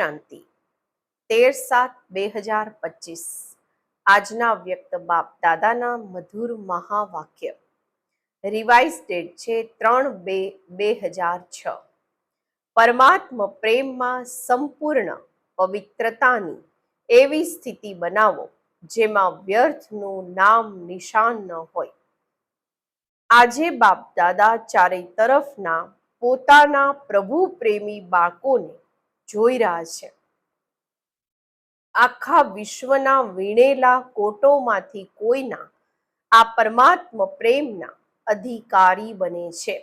શાંતિ 13/7/2025 આજના વ્યક્ત બાપ દાદાના મધુર મહાવાક્ય રિવાઇઝ ડેટ છે 3/2/2006 પરમાત્મ પ્રેમમાં સંપૂર્ણ પવિત્રતાની એવી સ્થિતિ બનાવો જેમાં વ્યર્થનું નામ નિશાન ન હોય. આજે બાપ દાદા ચારે તરફના પોતાના પ્રભુ પ્રેમી બાળકોને જોઈ રહ્યા છે. આખા વિશ્વના વીણેલા કોટોમાંથી કોઈના આ પરમાત્મ પ્રેમના અધિકારી બને છે.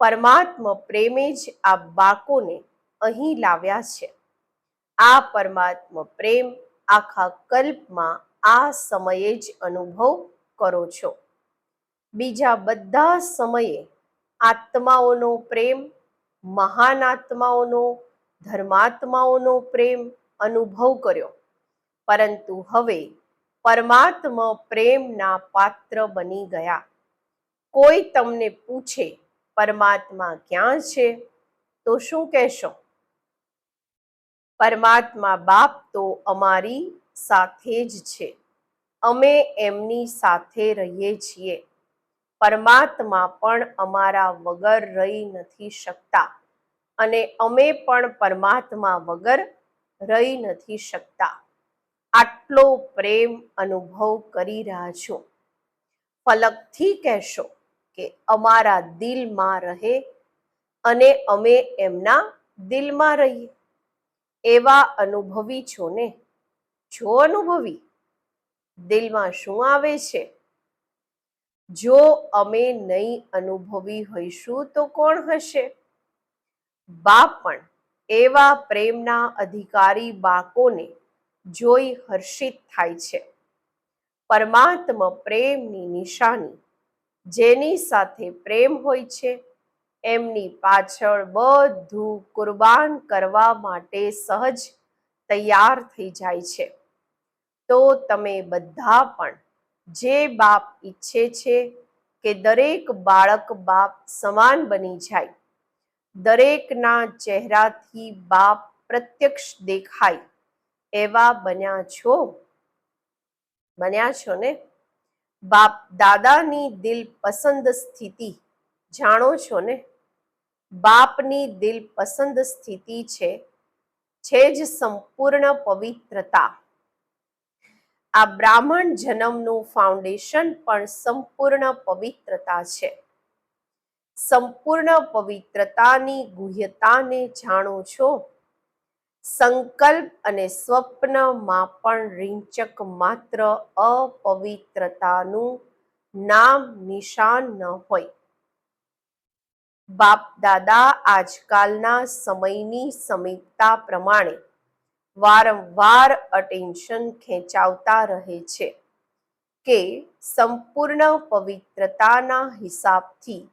પરમાત્મ પ્રેમે જ આ બાળકોને અહીં લાવ્યા છે. આ પરમાત્મ પ્રેમ આખા કલ્પમાં આ સમયે જ અનુભવ કરો છો. બીજા બધા સમયે આત્માઓનો પ્રેમ, મહાન આત્માઓનો, ધર્માત્માઓનો પ્રેમ અનુભવ કર્યો, પરંતુ હવે પરમાત્મ પ્રેમના પાત્ર બની ગયા. કોઈ તમને પૂછે પરમાત્મા ક્યાં છે તો શું કહેશો? પરમાત્મા બાપ તો અમારી સાથે જ છે, અમે એમની સાથે રહીએ છીએ. પરમાત્મા પણ અમારા વગર રહી નથી શકતા અને અમે પણ પરમાત્મા વગર રહી નથી શકતા. આટલો પ્રેમ અનુભવ કરી રહ્યા છો. ફલકથી કહેશો કે અમારા દિલમાં રહે અને અમે એમના દિલમાં રહીએ. એવા અનુભવી છો ને? છો અનુભવી? દિલમાં શું આવે છે? જો અમે નહીં અનુભવી હોઈશું તો કોણ હશે? બાપ પણ એવા પ્રેમના અધિકારી બાળકોને જોઈ હર્ષિત થાય છે. પરમાત્મ પ્રેમની નિશાની જેની સાથે પ્રેમ હોય છે એમની પાછળ બધું કુરબાન કરવા માટે સહજ તૈયાર થઈ જાય છે. તો તમે બધા પણ જે બાપ ઈચ્છે છે કે દરેક બાળક બાપ સમાન બની જાય, દરેકના ચહેરાથી બાપ પ્રત્યક્ષ દેખાય, એવા બન્યા છો? બન્યા છો ને? બાપ દાદાની દિલ પસંદ સ્થિતિ જાણો છો ને? બાપની દિલ પસંદ સ્થિતિ છે જ સંપૂર્ણ પવિત્રતા. આ બ્રાહ્મણ જન્મનું ફાઉન્ડેશન પણ સંપૂર્ણ પવિત્રતા છે. સંપૂર્ણ પવિત્રતાની ગુહ્યતાને જાણો છો? સંકલ્પ અને સ્વપ્નમાં પણ રીંચક માત્ર અપવિત્રતાનું નામ નિશાન ન હોય. બાપ દાદા આજકાલના સમયની સમીપતા પ્રમાણે વારંવાર અટેન્શન ખેંચાવતા રહે છે કે સંપૂર્ણ પવિત્રતાના હિસાબથી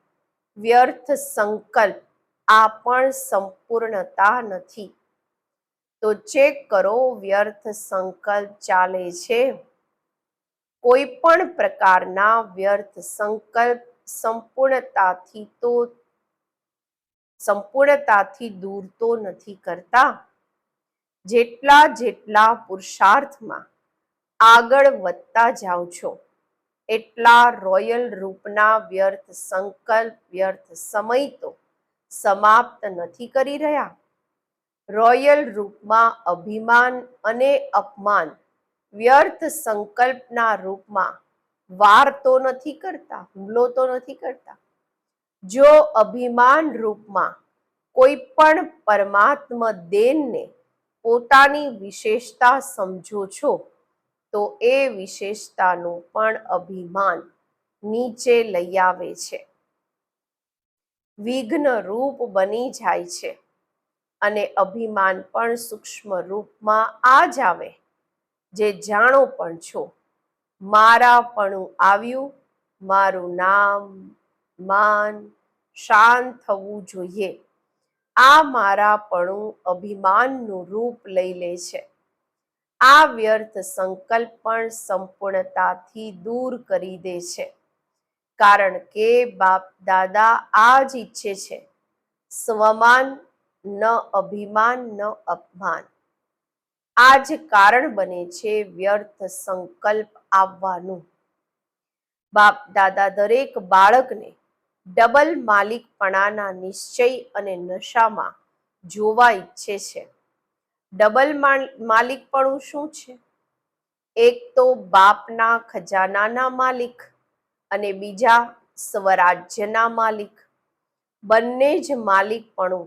વ્યર્થ સંકલ્પ આ પણ સંપૂર્ણતા નથી. તો ચેક કરો, વ્યર્થ સંકલ્પ ચાલે છે? કોઈ પણ પ્રકારના વ્યર્થ સંકલ્પ સંપૂર્ણતાથી દૂર તો નથી કરતા. જેટલા પુરુષાર્થમાં આગળ વધતા જાઓ છો એટલા રોયલ રૂપના વ્યર્થ સંકલ્પ, વ્યર્થ સમય તો સમાપ્ત નથી કરી રહ્યા. રોયલ રૂપમાં અભિમાન અને અપમાન વ્યર્થ સંકલ્પના રૂપમાં વાર તો નથી કરતા, હુમલો તો નથી કરતા. જો અભિમાન રૂપમાં કોઈ પણ પરમાત્મ દેનને પોતાની વિશેષતા સમજો છો તો એ વિશેષતાનું પણ અભિમાન નીચે લઈ આવે છે, વિઘ્ન રૂપ બની જાય છે અને અભિમાન પણ સૂક્ષ્મ રૂપમાં આ જ આવે. જે જાણો પણ છો, મારાપણું આવ્યું, મારું નામ માન શાંત થવું જોઈએ. આ મારાપણું અભિમાનનું રૂપ લઈ લે છે. આ વ્યર્થ સંકલ્પ પણ સંપૂર્ણતાથી દૂર કરી દે છે. કારણ કે બાપ દાદા આ જ ઈચ્છે છે, સ્વમાન ન અભિમાન ન અપમાન. આ જ કારણ બને છે વ્યર્થ સંકલ્પ આવવાનું. બાપ દાદા દરેક બાળકને ડબલ માલિકપણાના નિશ્ચય અને નશામાં જોવા ઈચ્છે છે. ડબલ માલિકપણું શું છે? એક તો બાપના ખજાનાના માલિક અને બીજા સ્વરાજ્યના માલિક. બંને જ માલિકપણું,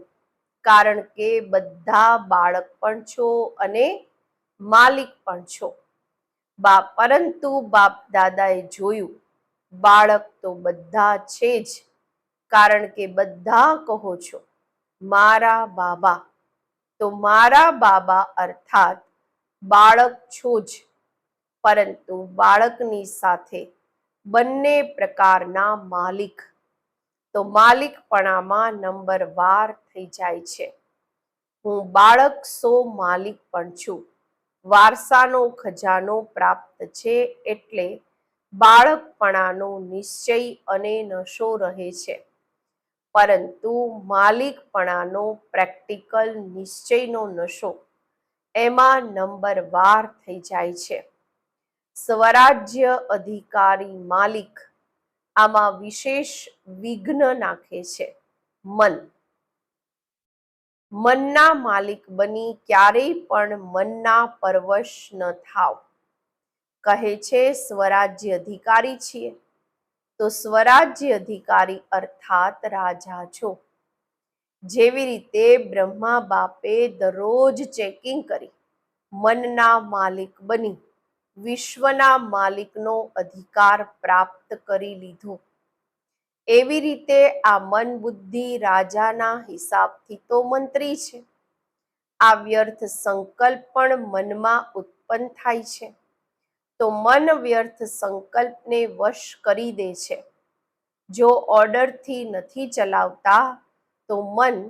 કારણ કે બધા બાળક પણ છો અને માલિક પણ છો. પરંતુ બાપ દાદાએ જોયું બાળક તો બધા છે જ, કારણ કે બધા કહો છો મારા બાબા. તો મારા બાબા અર્થાત બાળક છો જ, પરંતુ બાળકની સાથે બંને પ્રકારના માલિક. તો માલિકપણામાં નંબરવાર થઈ જાય છે. હું બાળક સો માલિક પણ છું. વારસાનો ખજાનો પ્રાપ્ત છે એટલે બાળકપણાનો નિશ્ચય અને નશો રહે છે. પરંતુ માલિકપણાનો પ્રેક્ટિકલ નિશ્ચયનો નશો એમાં નંબરવાર થઈ જાય છે. સ્વરાજ્ય અધિકારી માલિક આમાં વિશેષ વિઘ્ન નાખે છે. મન. મનના માલિક બની ક્યારેય પણ મનના પરવશ ન થાવ. કહે છે સ્વરાજ્ય અધિકારી છીએ, તો સ્વરાજ્ય અધિકારી અર્થાત રાજા છો. જેવી રીતે બ્રહ્મા બાપે દરરોજ ચેકિંગ કરી મનના માલિક બની વિશ્વના માલિકનો અધિકાર પ્રાપ્ત કરી લીધો. એવી રીતે આ મન બુદ્ધિ રાજાના હિસાબથી તો મંત્રી છે. આ વ્યર્થ સંકલ્પ પણ મનમાં ઉત્પન્ન થાય છે. તો મન વ્યર્થ સંકલ્પને વશ કરી દે છે. જો ઓર્ડરથી નથી ચલાવતા તો મન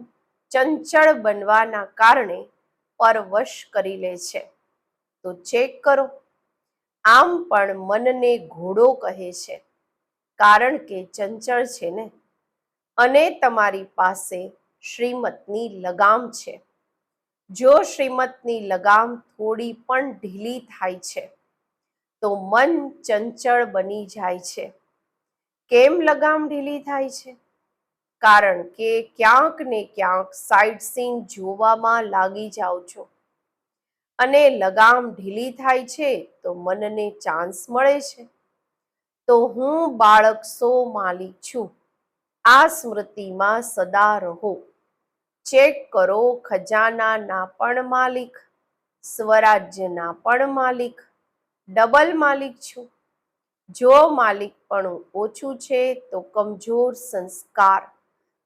ચંચળ બનવાના કારણે પરવશ કરી લે છે. તો ચેક કરો. આમ પણ મનને ઘોડો કહે છે, કારણ કે ચંચળ છે ને. અને તમારી પાસે શ્રીમતની લગામ છે. જો શ્રીમતની લગામ થોડી પણ ઢીલી થાય છે તો મન ચંચળ બની જાય છે. કેમ લગામ ઢીલી થાય છે? કારણ કે ક્યાંક ને ક્યાંક સાઇટ સીન જોવામાં લાગી જાઓ છો, અને લગામ ઢીલી થાય છે તો મનને ચાન્સ મળે છે. તો હું બાળક સો માલિક છું. આ સ્મૃતિમાં સદા રહો. ચેક કરો ખજાનાના પણ માલિક, સ્વરાજ્યના પણ માલિક, ડબલ માલિક છું. જો માલિકપણું ઓછું છે તો કમજોર સંસ્કાર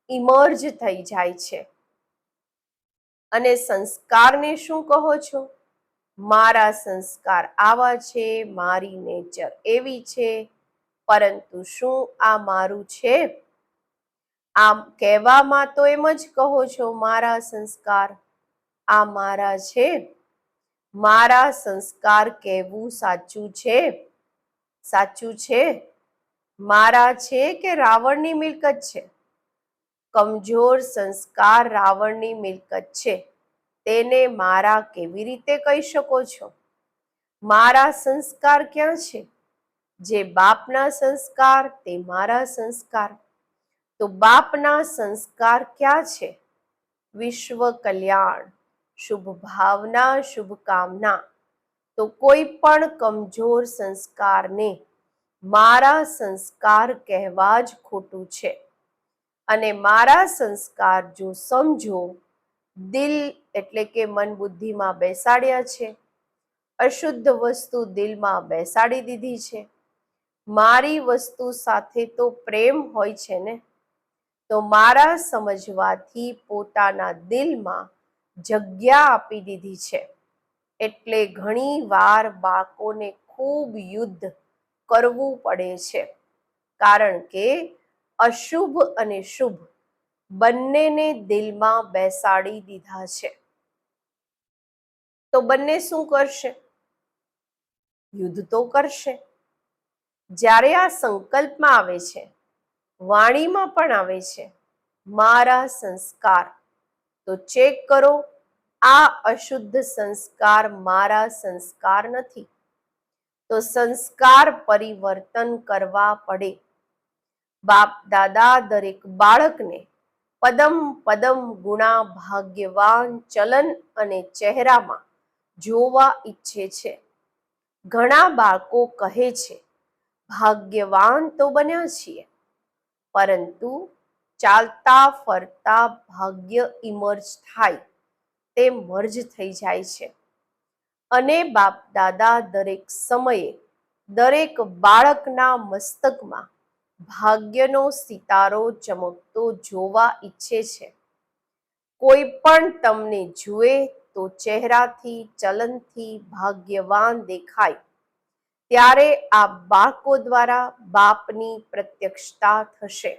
ઇમર્જ થઈ જાય છે. અને સંસ્કારને શું કહો છો? મારા સંસ્કાર આવા છે, મારી નેચર એવી છે. પરંતુ શું આ મારું છે? આમ કહેવામાં તો એમ જ કહો છો મારા સંસ્કાર આ મારા છે. મારા સંસ્કાર કહેવું સાચું છે? સાચું છે? મારા છે કે રાવણની મિલકત છે? કમજોર સંસ્કાર રાવણની મિલકત છે. તેને મારા કેવી રીતે કહી શકો છો? મારા સંસ્કાર ક્યાં છે? જે બાપના સંસ્કાર તે મારા સંસ્કાર. તો બાપના સંસ્કાર ક્યાં છે? વિશ્વ કલ્યાણ, શુભ ભાવના, શુભકામના. તો કોઈ પણ કમજોર સંસ્કારને મારા સંસ્કાર કહેવા જ ખોટું છે. અને મારા સંસ્કાર જો સમજો, દિલ એટલે કે મન બુદ્ધિમાં બેસાડ્યા છે, અશુદ્ધ વસ્તુ દિલમાં બેસાડી દીધી છે. મારી વસ્તુ સાથે તો પ્રેમ હોય છે ને. તો મારા સમજવાથી પોતાના દિલમાં જગ્યા આપી દીધી છે. એટલે ઘણી વાર બાળકોને ખૂબ યુદ્ધ કરવું પડે છે, કારણ કે અશુભ અને શુભ બંનેને દિલમાં બેસાડી દીધા છે. તો બંને શું કરશે? યુદ્ધ તો કરશે. જ્યારે આ સંકલ્પમાં આવે છે, વાણીમાં પણ આવે છે મારા સંસ્કાર, તો ચેક કરો, આ અશુદ્ધ સંસ્કાર મારા સંસ્કાર નથી. તો સંસ્કાર પરિવર્તન કરવા પડે. બાપ દાદા દરેક બાળકને પદમ પદમ ગુણા ભાગ્યવાન ચલન અને ચહેરામાં જોવા ઈચ્છે છે. ઘણા બાળકો કહે છે, ભાગ્યવાન તો બન્યા છીએ, પરંતુ ચાલતા ફરતા ભાગ્ય ઇમર્જ થાય તે મર્જ થઈ જાય છે. અને બાપ દાદા દરેક સમયે દરેક બાળકના મસ્તકમાં ભાગ્યનો સિતારો ચમકતો જોવા ઈચ્છે છે. કોઈ પણ તમને જુએ તો ચહેરાથી ચલનથી ભાગ્યવાન દેખાય, ત્યારે આ બાળકો દ્વારા બાપની પ્રત્યક્ષતા થશે.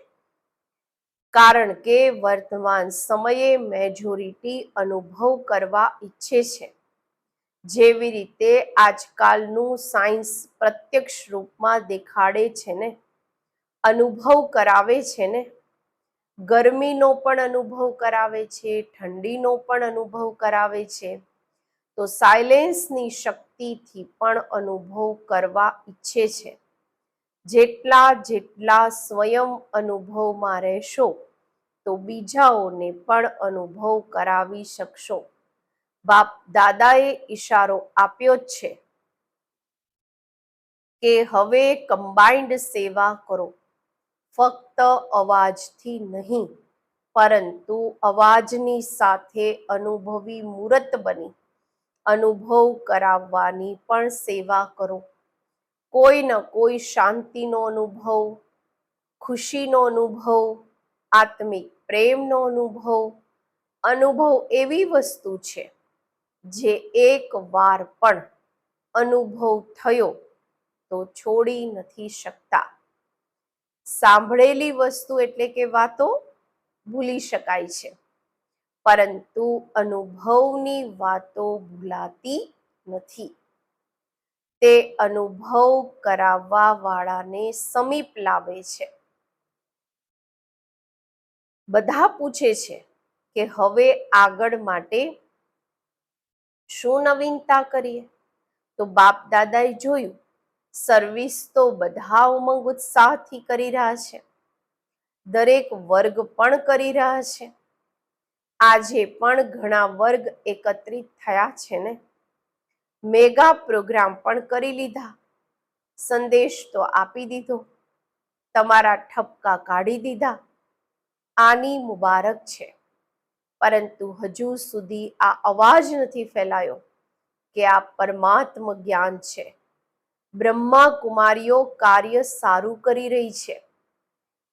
કારણ કે વર્તમાન સમયે મેજોરિટી અનુભવ કરવા ઈચ્છે છે. જેવી રીતે આજકાલનું સાયન્સ પ્રત્યક્ષ રૂપમાં દેખાડે છે ને, અનુભવ કરાવે છે ને. ગરમીનો પણ અનુભવ કરાવે છે, ઠંડીનો પણ અનુભવ કરાવે છે. તો સાયલેન્સની શક્તિથી પણ અનુભવ કરવા ઈચ્છે છે. જેટલા સ્વયં અનુભવમાં રહેશો, તો બીજાઓને પણ અનુભવ કરાવી શકશો. બાપ દાદાએ ઈશારો આપ્યો છે કે હવે કમ્બાઇન્ડ સેવા કરો, ફક્ત અવાજથી નહીં, પરંતુ અવાજની સાથે અનુભવી મૂર્ત બની અનુભવ કરાવવાની પણ સેવા કરો. કોઈ ન કોઈ શાંતિનો અનુભવ, ખુશીનો અનુભવ, આત્મિક પ્રેમનો અનુભવ એવી વસ્તુ છે જે એક વાર પણ અનુભવ થયો તો છોડી નથી શકતા. સાંભળેલી વસ્તુ એટલે કે વાતો ભૂલી શકાય છે, પરંતુ અનુભવની વાતો ભૂલાતી નથી. તે અનુભવ કરાવવા વાળાને સમીપ લાવે છે. બધા પૂછે છે કે હવે આગળ માટે શું નવીનતા કરીએ? તો બાપ દાદાએ જોયું, સર્વિસ તો બધા ઉમંગ ઉત્સાહથી કરી રહ્યા છે, દરેક વર્ગ પણ કરી રહ્યા છે. આજે પણ ઘણા વર્ગ એકત્રિત થયા છે ને. મેગા પ્રોગ્રામ પણ કરી લીધા, સંદેશ તો આપી દીધો, તમારા ઠપકા કાઢી દીધા. આની મુબારક છે, પરંતુ હજુ સુધી આ અવાજ નથી ફેલાયો કે આ પરમાત્મ જ્ઞાન છે. બ્રહ્મા કુમારીઓ કાર્ય સારું કરી રહી છે.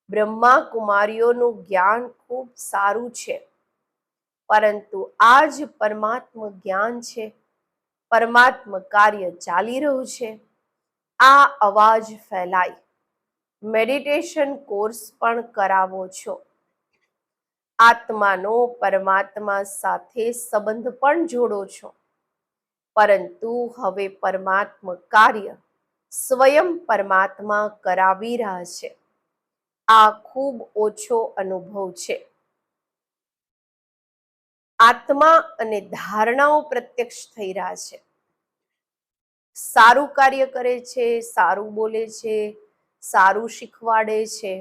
બ્રહ્મા કુમારીઓનું જ્ઞાન ખૂબ સારું છે, પરંતુ આ જ પરમાત્મ જ્ઞાન છે. પરમાત્મ કાર્ય ચાલી રહ્યું છે. આ અવાજ ફેલાય. મેડિટેશન કોર્સ પણ કરાવો છો. આત્માનો પરમાત્મા સાથે સંબંધ પણ જોડો છો, પરંતુ હવે પરમાત્મ કાર્ય સ્વયં પરમાત્મા કરાવી રહ્યા છે. આ ખૂબ ઓછો અનુભવ છે. આત્મા અને ધારણાઓ પ્રત્યક્ષ થઈ રહ્યા છે. સારું કાર્ય કરે છે, સારું બોલે છે, સારું શીખવાડે છે,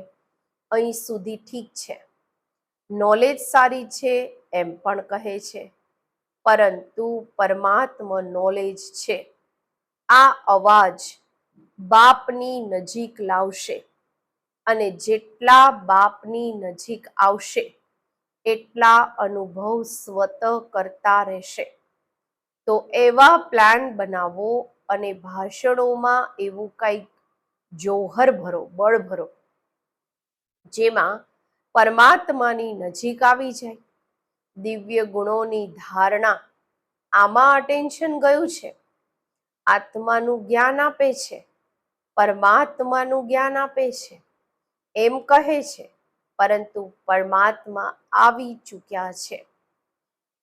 અહીં સુધી ઠીક છે. નોલેજ સારી છે એમ પણ કહે છે, પરંતુ પરમાત્મ નોલેજ છે. આ અવાજ બાપની નજીક લાવશે, અને જેટલા બાપની નજીક આવશે એટલા અનુભવ સ્વતઃ કરતા રહેશે. તો એવા પ્લાન બનાવો અને ભાષણોમાં એવું કંઈક જોહર ભરો, બળ ભરો, જેમાં પરમાત્માની નજીક આવી જાય. દિવ્ય ગુણોની ધારણા, આમાં અટેન્શન ગયું છે. આત્માનું જ્ઞાન આપે છે, પરમાત્માનું જ્ઞાન આપે છે એમ કહે છે, પરંતુ પરમાત્મા આવી ચૂક્યા છે.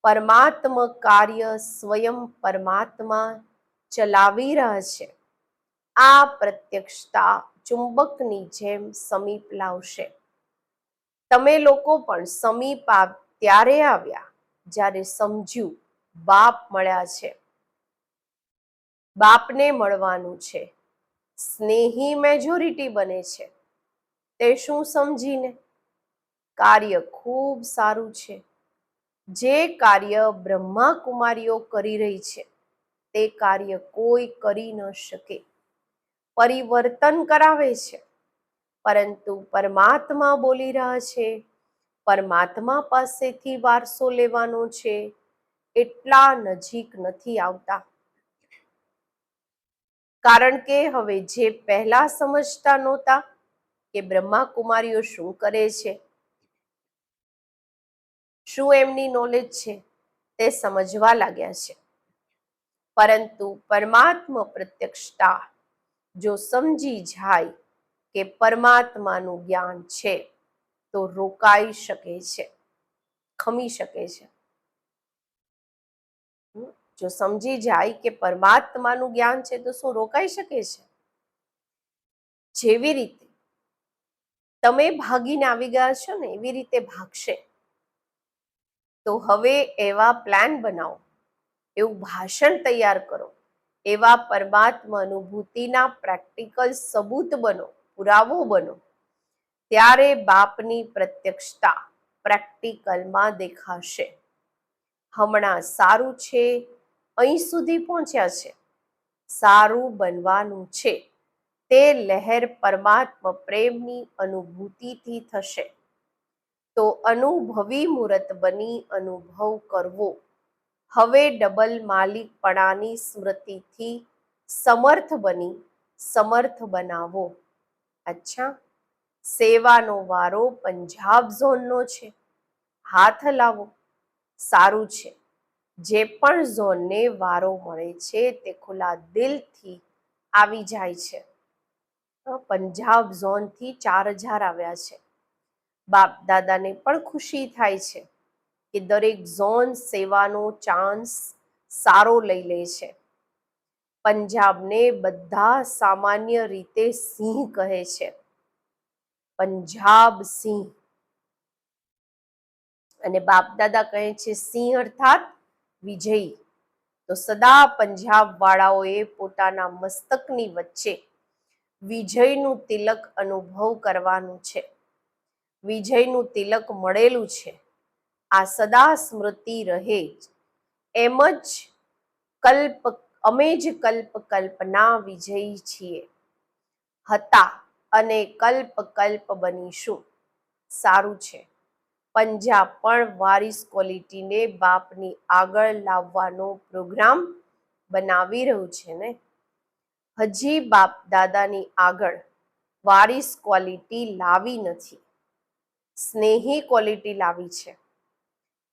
પરમાત્મ કાર્ય સ્વયં પરમાત્મા ચલાવી રહ્યા છે. આ પ્રત્યક્ષતા ચુંબકની જેમ સમીપ લાવશે. તમે લોકો પણ સમીપ ત્યારે આવ્યા જ્યારે સમજ્યું બાપ મળ્યા છે, બાપને મળવાનું છે, સ્નેહી મેજોરિટી બને છે, તે શું સમજીને? કાર્ય ખૂબ સારું છે. જે કાર્ય બ્રહ્મા કુમારીઓ કરી રહી છે તે કાર્ય કોઈ કરી ન શકે. પરિવર્તન કરાવે છે, પરંતુ પરમાત્મા બોલી રહ્યા છે, પરમાત્મા પાસેથી વારસો લેવાનો છે, એટલા નજીક નથી આવતા. કારણ કે હવે જે પહેલા સમજતા નહોતા કે બ્રહ્મા કુમારીઓ શું કરે છે, શું એમની નોલેજ છે, તે સમજવા લાગ્યા છે. પરંતુ પરમાત્મા પ્રત્યક્ષતા જો સમજી જાય કે પરમાત્માનું જ્ઞાન છે તો રોકાઈ શકે છે, ખમી શકે છે. જો સમજી જાય કે પરમાત્માનું જ્ઞાન છે તો શું રોકાઈ શકે છે? જેવી રીતે તમે ભાગીને આવી ગયા છો ને એવી રીતે ભાગશે. તો હવે એવા પ્લાન બનાવો, એવું ભાષણ તૈયાર કરો, એવા પરમાત્મા અનુભૂતિના પ્રેક્ટિકલ સબૂત બનો, પુરાવો બનો, ત્યારે બાપની પ્રત્યક્ષતા પ્રેક્ટિકલમાં દેખાશે. હમણાં સારું છે, અહીં સુધી પહોંચ્યા છે, સારું બનવાનું છે, તે લહેર પરમાત્મા પ્રેમની અનુભૂતિથી થશે. તો અનુભવી મૂર્ત બની અનુભવ કરવો. હવે ડબલ માલિકપણાની સ્મૃતિથી સમર્થ બની સમર્થ બનાવો. અચ્છા, સેવાનો વારો પંજાબ ઝોનનો છે, હાથ લાવો. સારું છે, જે પણ ઝોનને વારો મળે છે તે ખુલ્લા દિલથી આવી જાય છે. પંજાબ ઝોનથી 4000 આવ્યા છે. બાપ દાદાને પણ ખુશી થાય છે કે દરેક ઝોન સેવાનો ચાન્સ સારો લઈ લે છે. પંજાબને બધા સામાન્ય રીતે સિંહ કહે છે, પંજાબ સિંહ. અને બાપ દાદા કહે છે સિંહ અર્થાત વિજયી. તો સદા પંજાબ વાળાઓએ પોતાના મસ્તકની વચ્ચે વિજયનું તિલક અનુભવ કરવાનું છે. વિજયનું તિલક મળેલું છે, આ સદા સ્મૃતિ રહે જ. એમ જ અમે જ કલ્પ કલ્પના વિજયી છીએ, હતા અને કલ્પ કલ્પ બનીશું. સારું છે, પંજાબ પણ વારિસ ક્વોલિટીને બાપની આગળ લાવવાનો પ્રોગ્રામ બનાવી રહ્યું છે ને. હજી બાપ દાદાની આગળ વારિસ ક્વોલિટી લાવી નથી, સ્નેહી ક્વોલિટી લાવી છે.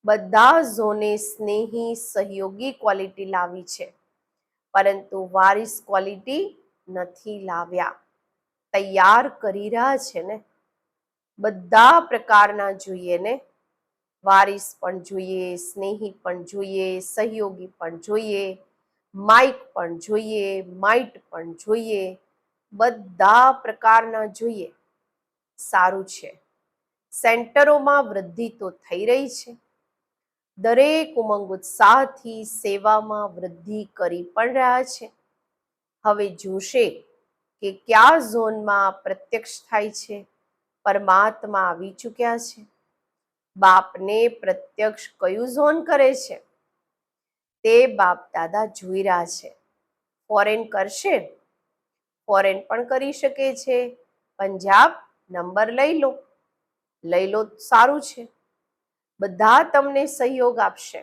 બધા ઝોને સ્નેહી સહયોગી ક્વોલિટી લાવી છે, પરંતુ વારિસ ક્વોલિટી નથી લાવ્યા. તૈયાર કરી રહ્યા છે ને. બધા પ્રકારના જોઈએ ને, વારિસ પણ જોઈએ, સ્નેહી પણ જોઈએ, સહયોગી પણ જોઈએ, માઇક પણ જોઈએ, માઇટ પણ જોઈએ, બધા પ્રકારના જોઈએ. સારું છે, સેન્ટરોમાં વૃદ્ધિ તો થઈ રહી છે. દરેક ઉમંગ ઉત્સાહથી સેવામાં વૃદ્ધિ કરી પણ રહ્યા છે. હવે જોશે કે કયા ઝોનમાં પ્રત્યક્ષ થાય છે. પરમાત્મા આવી ચૂક્યા છે. બાપને પ્રત્યક્ષ કયું ઝોન કરે છે તે બાપ દાદા જોઈ રહ્યા છે. ફોરેન કરશે, ફોરેન પણ કરી શકે છે. પંજાબ નંબર લઈ લો, સારું છે. બધા તમને સહયોગ આપશે.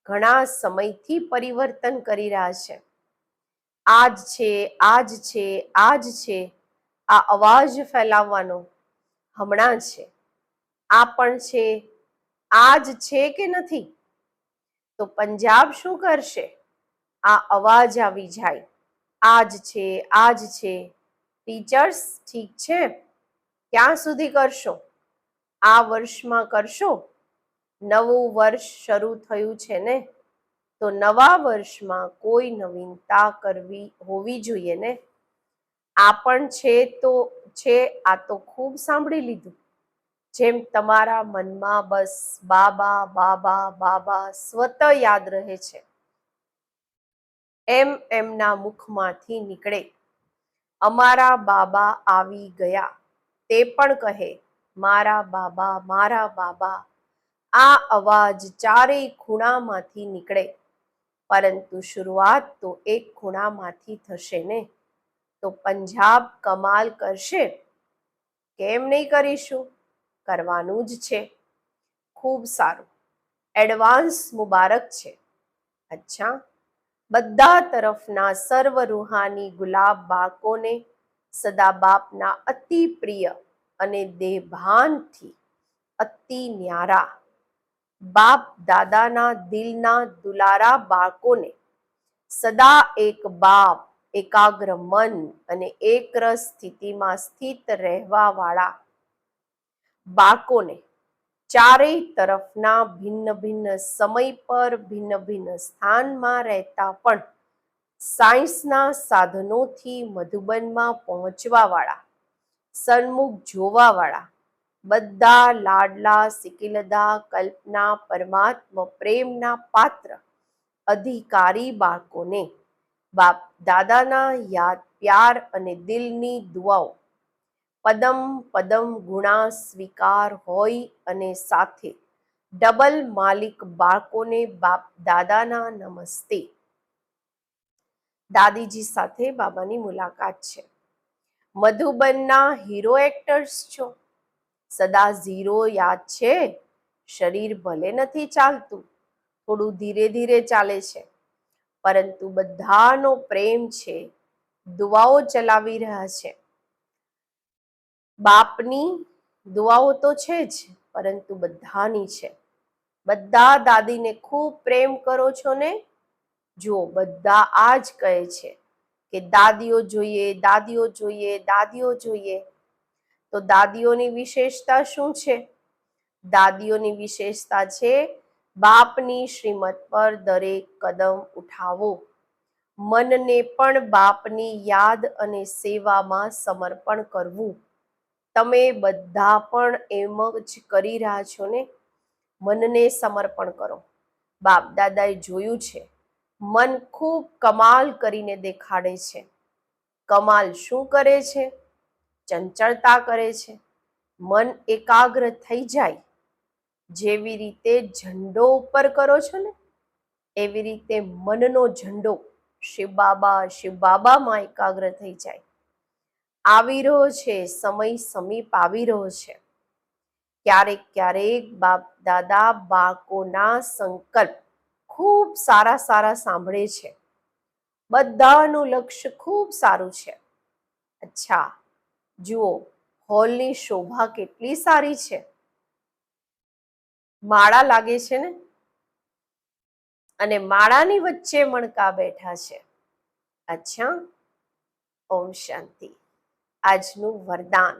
ઘણા સમયથી પરિવર્તન કરી રહ્યા છે. આજ છે, આજ છે, આજ છે, આ અવાજ ફેલાવવાનો હમણાં છે. આ પણ છે, આજ છે કે નથી? તો પંજાબ શું કરશે? આ અવાજ આવી જાય, આજ છે, આજ છે. ટીચર્સ ઠીક છે, ક્યાં સુધી કરશો? આ વર્ષમાં કરશો? નવું વર્ષ શરૂ થયું છે ને, તો નવા વર્ષમાં કોઈ નવીનતા હોવી જોઈએ ને. આ પણ છે તો છે, આ તો ખૂબ સાંભળી લીધું. જેમ તમારા મનમાં બસ બાબા બાબા બાબા સ્વત યાદ રહે છે, એમ એમના મુખમાંથી નીકળે, અમારા બાબા આવી ગયા, તે પણ કહે, મારા બાબા મારા બાબા. આ અવાજ ચારેય ખૂણામાંથી નીકળે, પરંતુ શરૂઆત તો એક ખૂણામાંથી થશે ને. તો પંજાબ કમાલ કરશે. કેમ નહીં કરીશું? કરવાનું જ છે. ખૂબ સારું. એડવાન્સ મુબારક છે. અચ્છા, બધા તરફના સર્વ રૂહાની ગુલાબ બાળકોને સદા બાપના અતિ પ્રિય અને દેભાનથી અતિ ન્યારા બાપ દાદાના દિલના દુલારા બાળકોને સદા એક બાપ, એકાગ્ર મન અને એકરસ સ્થિતિમાં સ્થિત રહેવા વાળા બાળકોને ચારેય તરફના ભિન્ન ભિન્ન સમય પર ભિન્ન ભિન્ન સ્થાનમાં રહેતા પણ સાયન્સના સાધનોથી મધુબનમાં પહોંચવા વાળા, સન્મુખ જોવા વાળા બધા લાડલા સિકિલદા કલ્પના પરમાત્મા પ્રેમના પાત્ર અધિકારી બાળકોને બાપ દાદાના યાદ પ્યાર અને દિલની દુઆઓ પદમ પદમ ગુણા સ્વીકાર હોય અને સાથે ડબલ માલિક બાળકોને બાપ દાદાના નમસ્તે. દાદીજી સાથે બાબાની મુલાકાત છે. મધુબનના હીરો એક્ટર્સ છો. સદા ઝીરો યાદ છે. શરીર ભલે નથી ચાલતું, થોડું ધીરે ધીરે ચાલે છે, પરંતુ બધાનો પ્રેમ છે, દુઆઓ ચલાવી રહ્યા છે. બાપની દુઆઓ તો છે જ, પરંતુ બધાની છે. બધા દાદીને ખૂબ પ્રેમ કરો છો ને. જો બધા આ જ કહે છે કે દાદીઓ જોઈએ, દાદીઓ જોઈએ, દાદીઓ જોઈએ. તો દાદીઓની વિશેષતા શું છે? દાદીઓની વિશેષતા છે બાપની શ્રીમત પર દરેક કદમ ઉઠાવો, મનને પણ બાપની યાદ અને સેવામાં સમર્પણ કરવું. તમે બધા પણ એમ જ કરી રહ્યા છો ને. મનને સમર્પણ કરો. બાપ દાદાએ જોયું છે, મન ખૂબ કમાલ કરીને દેખાડે છે. કમાલ શું કરે છે? ચંચળતા કરે છે. મન એકાગ્ર થઈ જાય. જેવી રીતે ઝંડો ઉપર કરો છો ને, એવી રીતે મનનો ઝંડો શિવ બાબામાં એકાગ્ર થઈ જાય. આવી રહ્યો છે સમય, સમીપ આવી રહ્યો છે. ક્યારેક ક્યારેક બાપ દાદા બાળકોના સંકલ્પ ખૂબ સારા સારા સાંભળે છે. બધાનું લક્ષ્ય ખૂબ સારું છે. અચ્છા, જુઓ હોલની શોભા કેટલી સારી છે. માળા લાગે છે ને, અને માળાની વચ્ચે મણકા બેઠા છે. અચ્છા, ઓમ શાંતિ. આજનું વરદાન: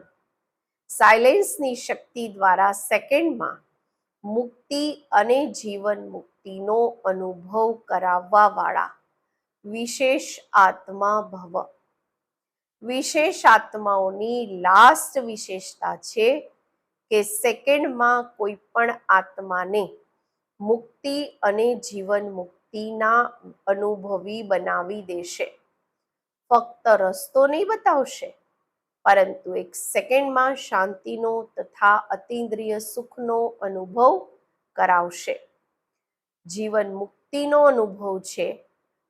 સાયલેન્સની શક્તિ દ્વારા સેકન્ડમાં મુક્તિ અને જીવન મુક્તિનો અનુભવ કરાવવા વાળા વિશેષ આત્મા ભવ. વિશેષ આત્માઓની લાસ્ટ વિશેષતા છે કે સેકન્ડમાં કોઈ પણ આત્માને મુક્તિ અને જીવન મુક્તિના અનુભવી બનાવી દેશે. ફક્ત રસ્તો નહીં બતાવશે, પરંતુ એક સેકન્ડમાં શાંતિનો તથા અતિન્દ્રિય સુખનો અનુભવ કરાવશે. જીવન મુક્તિનો અનુભવ છે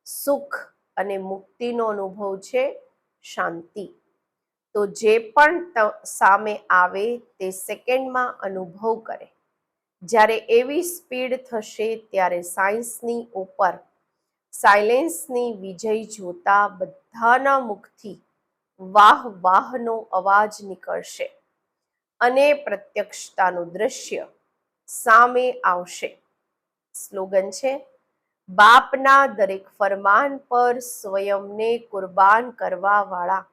સુખ, અને મુક્તિનો અનુભવ છે શાંતિ. તો જે પણ સામે આવે તે સેકન્ડમાં અનુભવ કરે. જ્યારે એવી સ્પીડ થશે ત્યારે સાયન્સની ઉપર સાયલેન્સની વિજય જોતા બધાના મુખથી વાહ વાહનો અવાજ નીકળશે અને પ્રત્યક્ષતાનું દ્રશ્ય સામે આવશે. સ્લોગન છે, બાપના દરેક ફરમાન પર સ્વયંને કુરબાન કરવા વાળા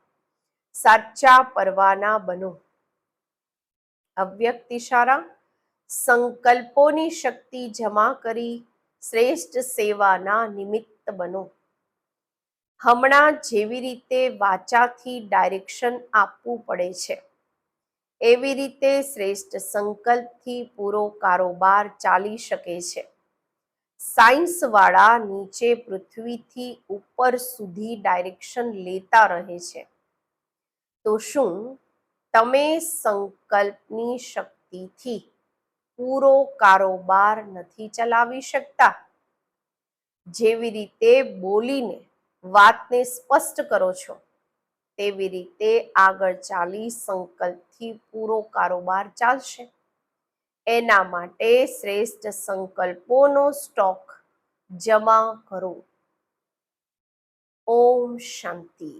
સાચા પરવાના બનો. અવ્યક્ત ઇશારા: સંકલ્પોની શક્તિ જમા કરી શ્રેષ્ઠ સેવાના નિમિત્ત બનો. હમણાં જેવી રીતે વાચાથી ડાયરેક્શન આપવું પડે છે, એવી રીતે શ્રેષ્ઠ સંકલ્પથી પૂરો કારોબાર ચાલી શકે છે. સાયન્સવાળા નીચે પૃથ્વીથી ઉપર સુધી ડાયરેક્શન લેતા રહે છે. તો શું તમે સંકલ્પની શક્તિથી પૂરો કારોબાર નથી ચલાવી શકતા? જેવી રીતે બોલીને વાતને સ્પષ્ટ કરો છો, તેવી રીતે આગળ ચાલી સંકલ્પથી પૂરો કારોબાર ચાલશે. એના માટે શ્રેષ્ઠ સંકલ્પોનો સ્ટોક જમા કરો. ઓમ શાંતિ.